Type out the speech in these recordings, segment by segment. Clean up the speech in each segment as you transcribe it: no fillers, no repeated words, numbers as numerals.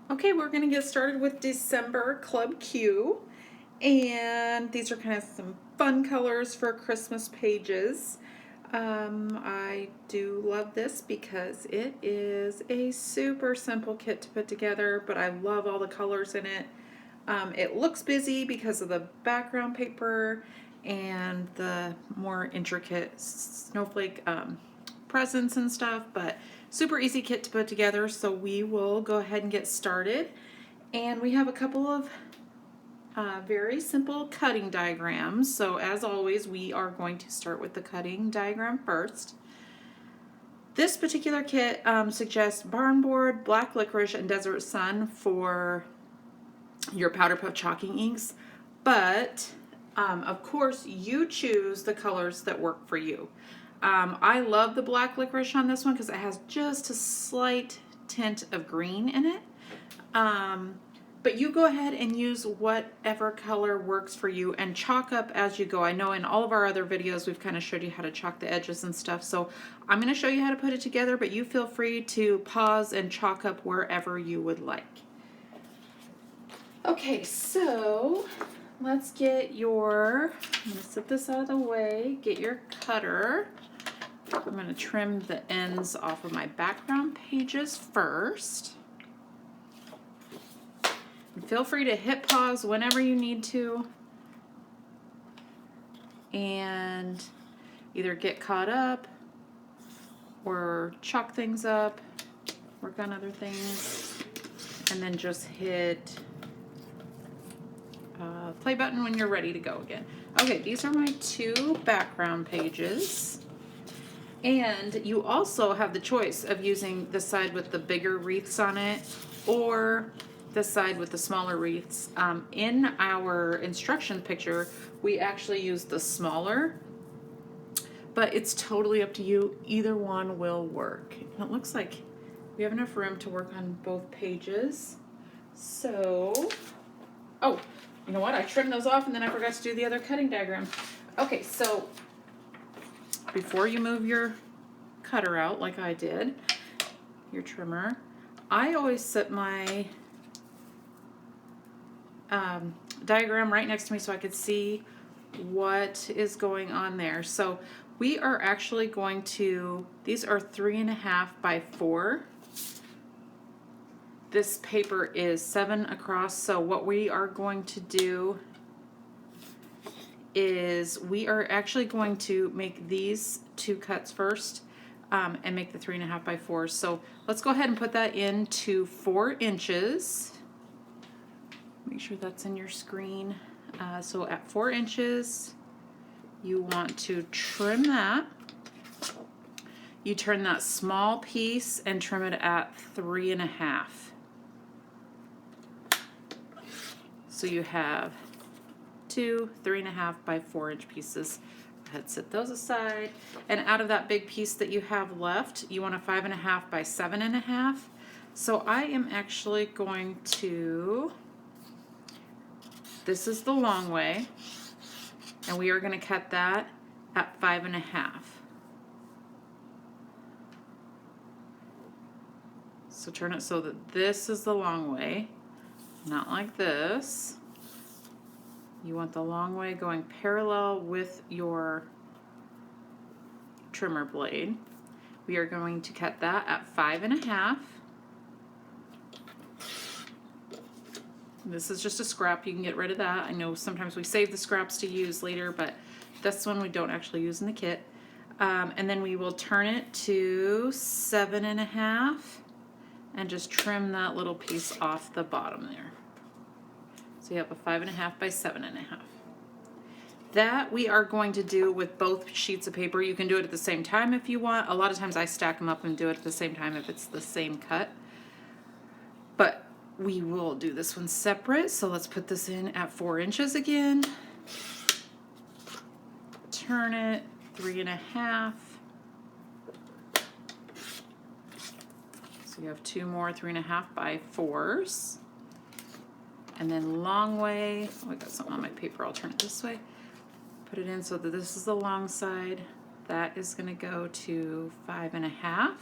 Okay, we're going to get started with December Club Q, and these are kind of some fun colors for Christmas pages. I do love this because it is a super simple kit to put together, but I love all the colors in it. It looks busy because of the background paper and the more intricate snowflake presents and stuff, but super easy kit to put together. So we will go ahead and get started. And we have a couple of very simple cutting diagrams. So as always, we are going to start with the cutting diagram first. This particular kit suggests barn board, black licorice, and desert sun for your powder puff chalking inks, but of course you choose the colors that work for you. I love the black licorice on this one because it has just a slight tint of green in it. But you go ahead and use whatever color works for you and chalk up as you go. I know in all of our other videos we've kind of showed you how to chalk the edges and stuff, so I'm going to show you how to put it together, but you feel free to pause and chalk up wherever you would like. Okay, so let's get your, I'm going to set this out of the way, get your cutter. I'm going to trim the ends off of my background pages first. And feel free to hit pause whenever you need to and either get caught up or chalk things up, work on other things, and then just hit play button when you're ready to go again. Okay, these are my two background pages. And you also have the choice of using the side with the bigger wreaths on it or the side with the smaller wreaths. In our instruction picture, we actually use the smaller, but it's totally up to you. Either one will work. And it looks like we have enough room to work on both pages. So, oh, you know what? I trimmed those off and then I forgot to do the other cutting diagram. Okay, so before you move your cutter out like I did, your trimmer, I always set my diagram right next to me so I could see what is going on there. So we are actually going to, these are 3.5 by 4. This paper is 7 across, so what we are going to do is we are actually going to make these two cuts first and make the 3.5 by 4. So let's go ahead and put that into 4 inches. Make sure that's in your screen. So at 4 inches, you want to trim that. You turn that small piece and trim it at 3.5. So you have 2 3.5 by 4 inch pieces. Go ahead, set those aside. And out of that big piece that you have left, you want a 5.5 by 7.5. So I am actually going to, this is the long way, and we are going to cut that at 5.5. So turn it so that this is the long way, not like this. You want the long way going parallel with your trimmer blade. We are going to cut that at 5.5. This is just a scrap. You can get rid of that. I know sometimes we save the scraps to use later, but this one we don't actually use in the kit. And then we will turn it to 7.5 and just trim that little piece off the bottom there. So you have a 5.5 by 7.5. That we are going to do with both sheets of paper. You can do it at the same time if you want. A lot of times I stack them up and do it at the same time if it's the same cut. But we will do this one separate. So let's put this in at 4 inches again. Turn it 3.5. So you have 2 more 3.5 by 4s. And then long way, oh, I got something on my paper, I'll turn it this way. Put it in so that this is the long side. That is going to go to 5.5.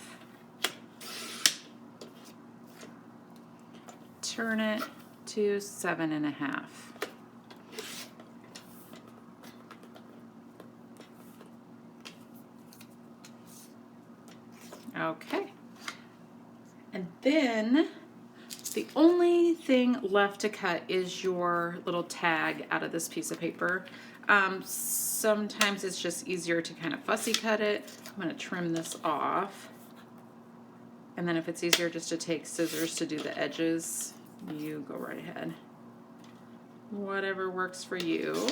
turn it to 7.5. Okay. And then the only thing left to cut is your little tag out of this piece of paper. Sometimes it's just easier to kind of fussy cut it. I'm going to trim this off. And then if it's easier just to take scissors to do the edges, you go right ahead. Whatever works for you.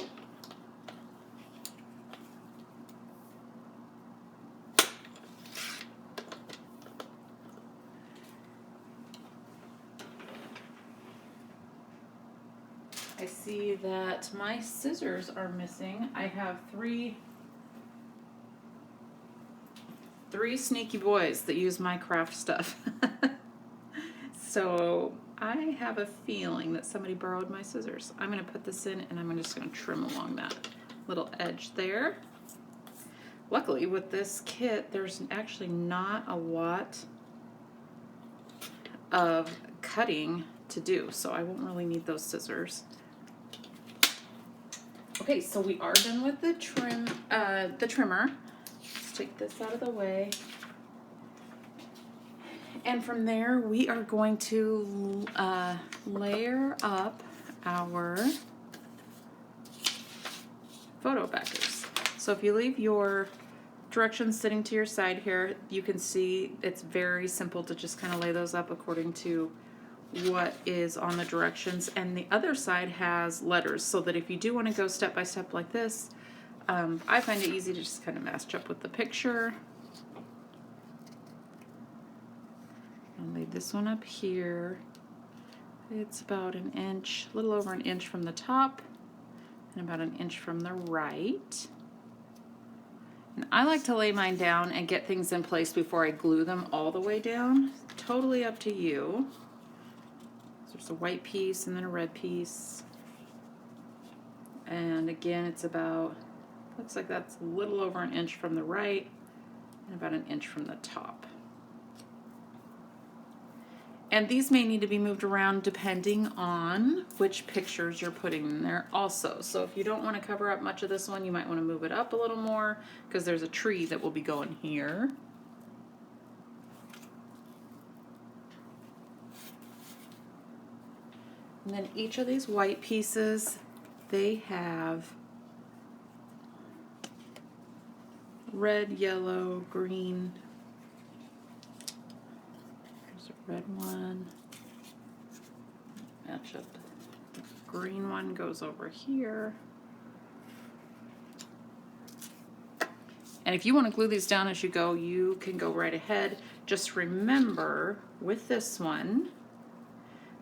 I see that my scissors are missing. I have three sneaky boys that use my craft stuff. So I have a feeling that somebody borrowed my scissors. I'm going to put this in and I'm just going to trim along that little edge there. Luckily with this kit there's actually not a lot of cutting to do, so I won't really need those scissors. Okay, so we are done with the trimmer. Let's take this out of the way. And from there, we are going to layer up our photo backers. So if you leave your directions sitting to your side here, you can see it's very simple to just kind of lay those up according to what is on the directions, and the other side has letters so that if you do want to go step by step like this, I find it easy to just kind of match up with the picture. I'll lay this one up here. It's about an inch, a little over an inch from the top and about an inch from the right. And I like to lay mine down and get things in place before I glue them all the way down. Totally up to you. There's a white piece and then a red piece. And again, it's about, looks like that's a little over an inch from the right and about an inch from the top. And these may need to be moved around depending on which pictures you're putting in there also. So if you don't want to cover up much of this one, you might want to move it up a little more because there's a tree that will be going here. And then each of these white pieces, they have red, yellow, green. There's a red one. Match up. The green one goes over here. And if you want to glue these down as you go, you can go right ahead. Just remember, with this one,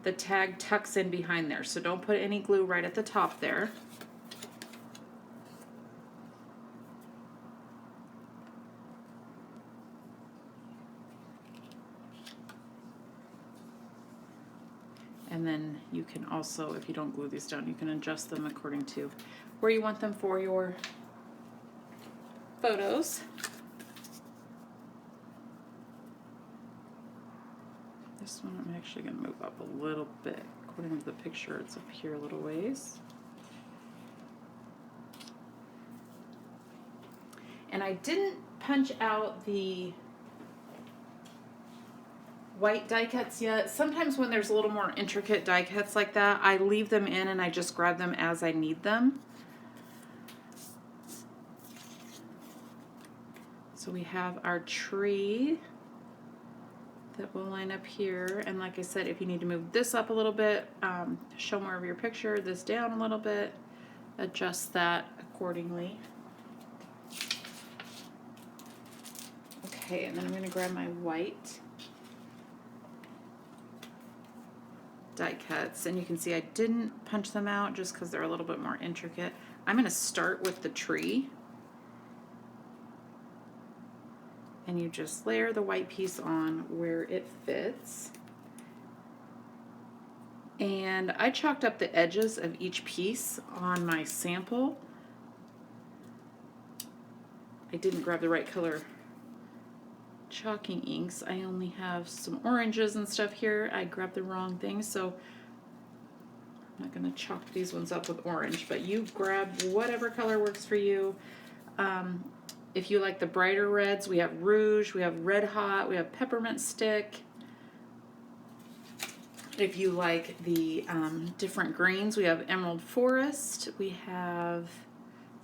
the tag tucks in behind there, so don't put any glue right at the top there. And then you can also, if you don't glue these down, you can adjust them according to where you want them for your photos. This one I'm actually going to move up a little bit. According to the picture, it's up here a little ways. And I didn't punch out the white die cuts yet. Sometimes when there's a little more intricate die cuts like that, I leave them in and I just grab them as I need them. So we have our tree that will line up here, and like I said, if you need to move this up a little bit, show more of your picture, this down a little bit, adjust that accordingly. Okay, and then I'm going to grab my white die cuts, and you can see I didn't punch them out just because they're a little bit more intricate. I'm going to start with the tree. And you just layer the white piece on where it fits. And I chalked up the edges of each piece on my sample. I didn't grab the right color chalking inks. I only have some oranges and stuff here. I grabbed the wrong thing, so I'm not going to chalk these ones up with orange, but you grab whatever color works for you. If you like the brighter reds, we have Rouge, we have Red Hot, we have Peppermint Stick. If you like the different greens, we have Emerald Forest, we have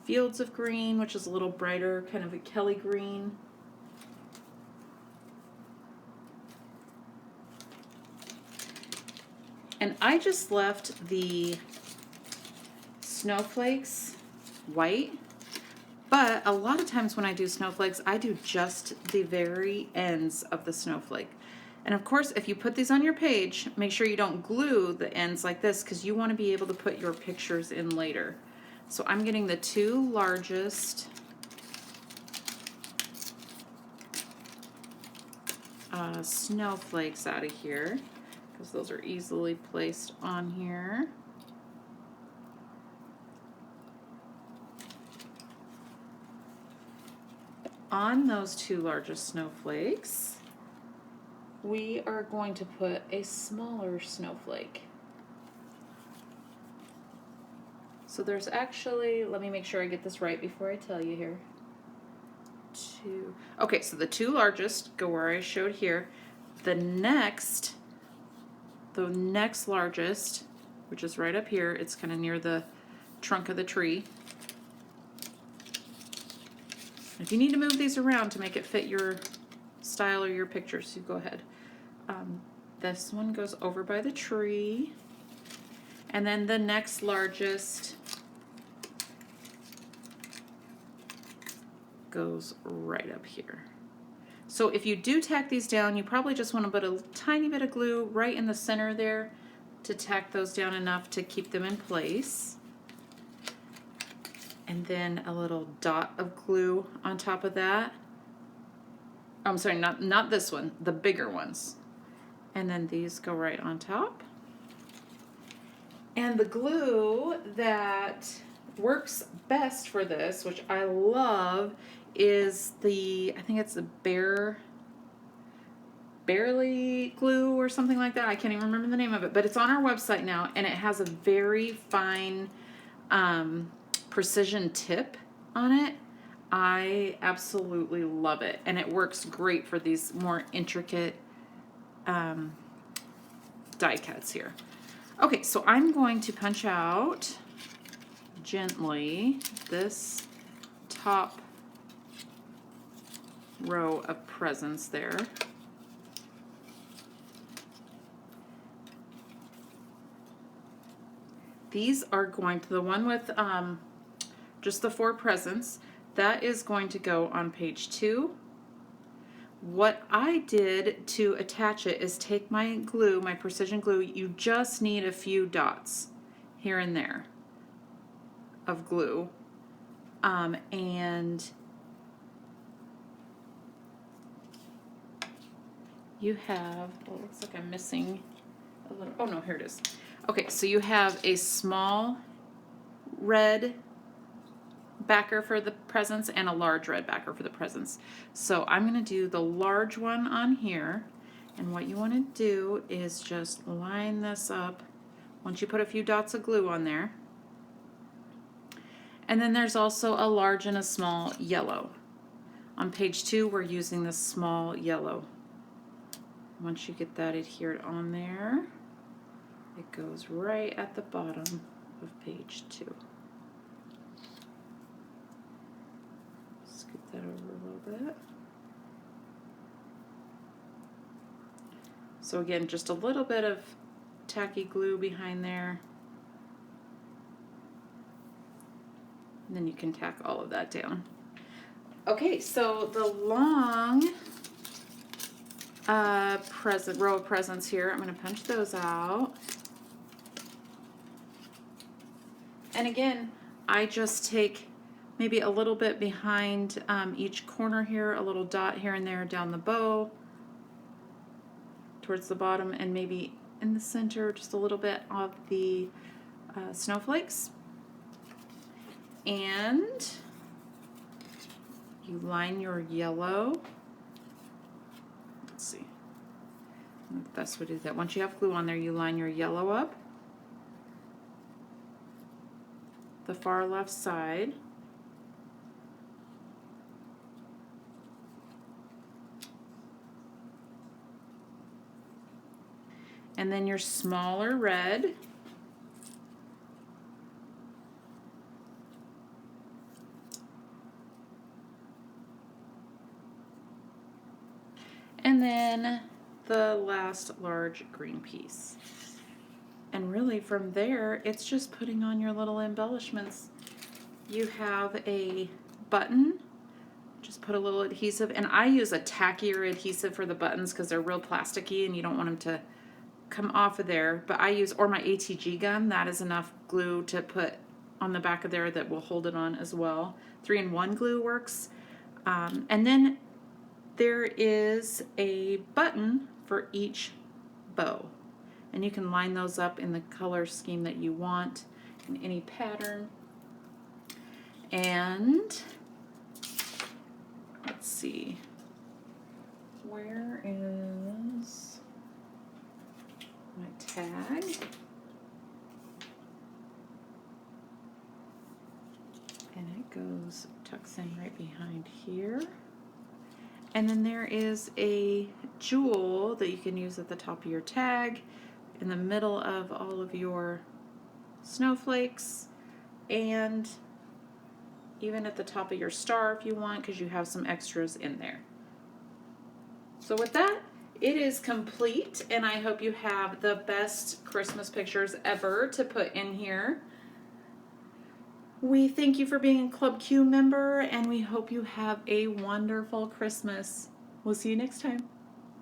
Fields of Green, which is a little brighter, kind of a Kelly green. And I just left the snowflakes white, but a lot of times when I do snowflakes, I do just the very ends of the snowflake. And of course, if you put these on your page, make sure you don't glue the ends like this, because you want to be able to put your pictures in later. So I'm getting the two largest snowflakes out of here, because those are easily placed on here. On those two largest snowflakes, we are going to put a smaller snowflake. So there's actually, let me make sure I get this right before I tell you here. Okay, so the two largest go where I showed here. The next largest, which is right up here, it's kind of near the trunk of the tree. If you need to move these around to make it fit your style or your pictures, you go ahead. This one goes over by the tree. And then the next largest goes right up here. So if you do tack these down, you probably just want to put a tiny bit of glue right in the center there to tack those down enough to keep them in place. And then a little dot of glue on top of that. I'm sorry, not this one, the bigger ones. And then these go right on top. And the glue that works best for this, which I love, is I think it's the Barely glue or something like that. I can't even remember the name of it, but it's on our website now, and it has a very fine precision tip on it. I absolutely love it, and it works great for these more intricate die cuts here. Okay, so I'm going to punch out gently this top row of presents there. These are going to, the one with just the 4 presents, that is going to go on page 2. What I did to attach it is take my glue, my precision glue. You just need a few dots here and there of glue. And you have, well, it looks like I'm missing a little, oh no, here it is. Okay, so you have a small red backer for the presents and a large red backer for the presents. So I'm going to do the large one on here, and what you want to do is just line this up once you put a few dots of glue on there. And then there's also a large and a small yellow. On page 2 we're using the small yellow. Once you get that adhered on there, it goes right at the bottom of page 2. Scoot that over a little bit. So again, just a little bit of tacky glue behind there. And then you can tack all of that down. Okay, so the long row of presents here, I'm going to punch those out. And again, I just take maybe a little bit behind each corner here, a little dot here and there down the bow, towards the bottom, and maybe in the center, just a little bit of the snowflakes. And you line your yellow The best way to do that. Once you have glue on there, you line your yellow up, the far left side, and then your smaller red, and then the last large green piece. And really from there, it's just putting on your little embellishments. You have a button, just put a little adhesive, and I use a tackier adhesive for the buttons because they're real plasticky and you don't want them to come off of there. But I use, or my ATG gun, that is enough glue to put on the back of there that will hold it on as well. 3-in-1 glue works. And then there is a button for each bow. And you can line those up in the color scheme that you want, in any pattern. And let's see, where is my tag? And it goes, tucks in right behind here. And then there is a jewel that you can use at the top of your tag, in the middle of all of your snowflakes, and even at the top of your star if you want, because you have some extras in there. So with that, it is complete, and I hope you have the best Christmas pictures ever to put in here. We thank you for being a Club Q member, and we hope you have a wonderful Christmas. We'll see you next time.